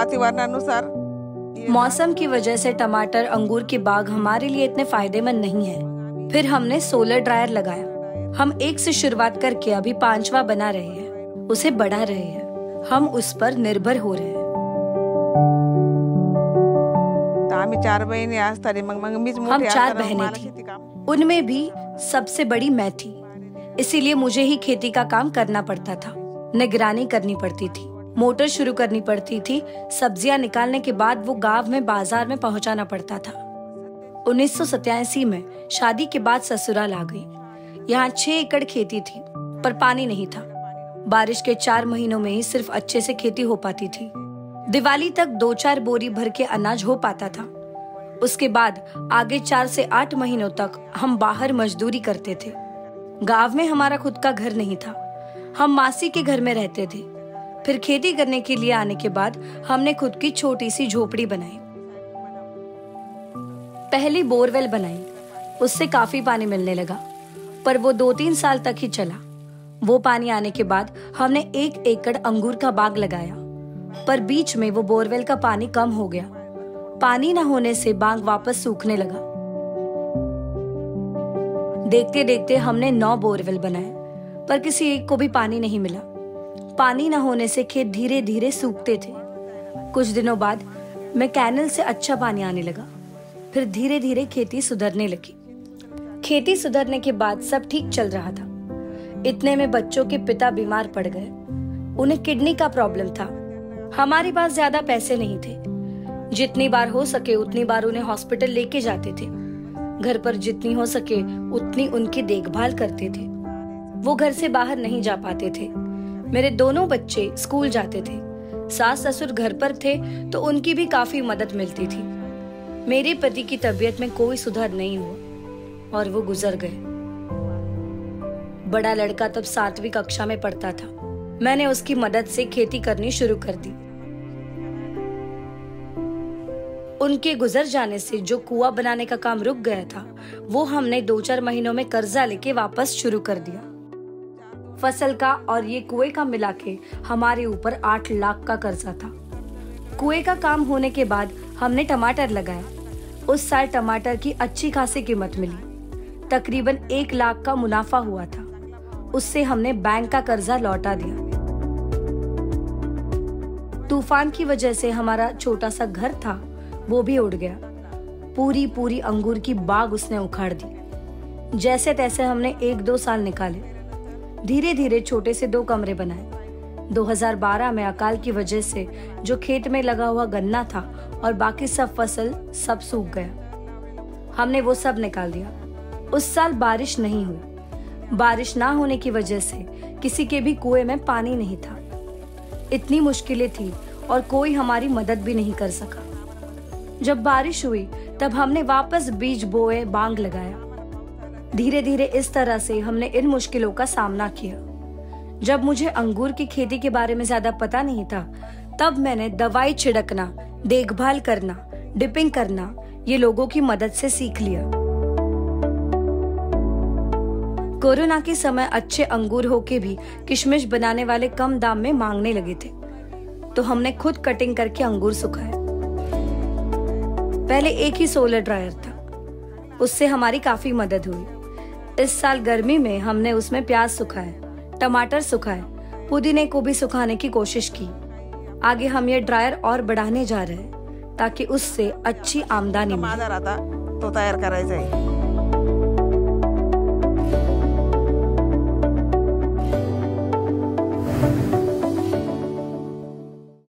वातावरणानुसार मौसम की वजह से टमाटर अंगूर के बाग हमारे लिए इतने फायदेमंद नहीं है। फिर हमने सोलर ड्रायर लगाया। हम एक से शुरुआत करके अभी 5वां बना रहे हैं, उसे बढ़ा रहे हैं। हम उस पर निर्भर हो रहे हैं। हम 4 बहनें थी, उनमें भी सबसे बड़ी मैं थी। इसीलिए मुझे ही खेती का काम करना पड़ता था। निगरानी करनी पड़ती थी, मोटर शुरू करनी पड़ती थी, सब्जियां निकालने के बाद वो गांव में बाजार में पहुंचाना पड़ता था। 1987 में शादी के बाद ससुराल आ गई। यहाँ 6 एकड़ खेती थी, पर पानी नहीं था। बारिश के 4 महीनों में ही सिर्फ अच्छे से खेती हो पाती थी। दिवाली तक 2-4 बोरी भर के अनाज हो पाता था। उसके बाद आगे 4 से 8 महीनों तक हम बाहर मजदूरी करते थे। गांव में हमारा खुद का घर नहीं था, हम मासी के घर में रहते थे। फिर खेती करने के लिए आने के बाद हमने खुद की छोटी सी झोपड़ी बनाई। पहली बोरवेल बनाई, उससे काफी पानी मिलने लगा, पर वो 2-3 साल तक ही चला। वो पानी आने के बाद हमने 1 एकड़ अंगूर का बाग लगाया, पर बीच में वो बोरवेल का पानी कम हो गया। पानी न होने से बाग वापस सूखने लगा। देखते देखते हमने 9 बोरवेल बनाए, पर किसी एक को भी पानी नहीं मिला। पानी न होने से खेत धीरे धीरे सूखते थे। कुछ दिनों बाद में कैनल से अच्छा पानी आने लगा। फिर धीरे धीरे खेती सुधरने लगी। खेती सुधरने के बाद सब ठीक चल रहा था। इतने में बच्चों के पिता बीमार पड़ गए। उन्हें किडनी का प्रॉब्लम था। हमारे पास ज्यादा पैसे नहीं थे। जितनी बार हो सके उतनी बार उन्हें हॉस्पिटल लेके जाते थे। घर पर जितनी हो सके उतनी उनकी देखभाल करते थे। वो घर से बाहर नहीं जा पाते थे। मेरे दोनों बच्चे स्कूल जाते थे। सास ससुर घर पर थे तो उनकी भी काफी मदद मिलती थी। मेरे पति की तबीयत में कोई सुधार नहीं हुआ और वो गुजर गए। बड़ा लड़का तब 7वीं कक्षा में पढ़ता था। मैंने उसकी मदद से खेती करनी शुरू कर दी। उनके गुजर जाने से जो कुआं बनाने का काम रुक गया था, वो हमने 2-4 महीनों में कर्जा लेके वापस शुरू कर दिया। फसल का और ये कुएं का मिला के हमारे ऊपर 8 लाख का कर्जा था। कुएं का काम होने के बाद हमने टमाटर लगाया। उस साल टमाटर की अच्छी खासी कीमत मिली। तकरीबन 1 लाख का मुनाफा हुआ था। उससे हमने बैंक का कर्जा लौटा दिया। तूफान की वजह से हमारा छोटा सा घर था, वो भी उड़ गया। पूरी अंगूर की बाग उसने उखाड़ दी। जैसे तैसे हमने 1-2 साल निकाले। धीरे धीरे छोटे से 2 कमरे बनाए। 2012 में अकाल की वजह से जो खेत में लगा हुआ गन्ना था और बाकी सब फसल सब सूख गया। हमने वो सब निकाल दिया। उस साल बारिश नहीं हुई। बारिश ना होने की वजह से किसी के भी कुएं में पानी नहीं था। इतनी मुश्किलें थी और कोई हमारी मदद भी नहीं कर सका। जब बारिश हुई तब हमने वापस बीज बोए, बांग लगाया। धीरे धीरे इस तरह से हमने इन मुश्किलों का सामना किया। जब मुझे अंगूर की खेती के बारे में ज्यादा पता नहीं था, तब मैंने दवाई छिड़कना, देखभाल करना, डिपिंग करना ये लोगों की मदद से सीख लिया। कोरोना के समय अच्छे अंगूर होके भी किशमिश बनाने वाले कम दाम में मांगने लगे थे, तो हमने खुद कटिंग करके अंगूर सुखाए। पहले एक ही सोलर ड्रायर था, उससे हमारी काफी मदद हुई। इस साल गर्मी में हमने उसमें प्याज सुखाए, टमाटर सुखाए, पुदीने को भी सुखाने की कोशिश की। आगे हम ये ड्रायर और बढ़ाने जा रहे हैं ताकि उससे अच्छी आमदनी मिले। तो तैयार करायचं आहे।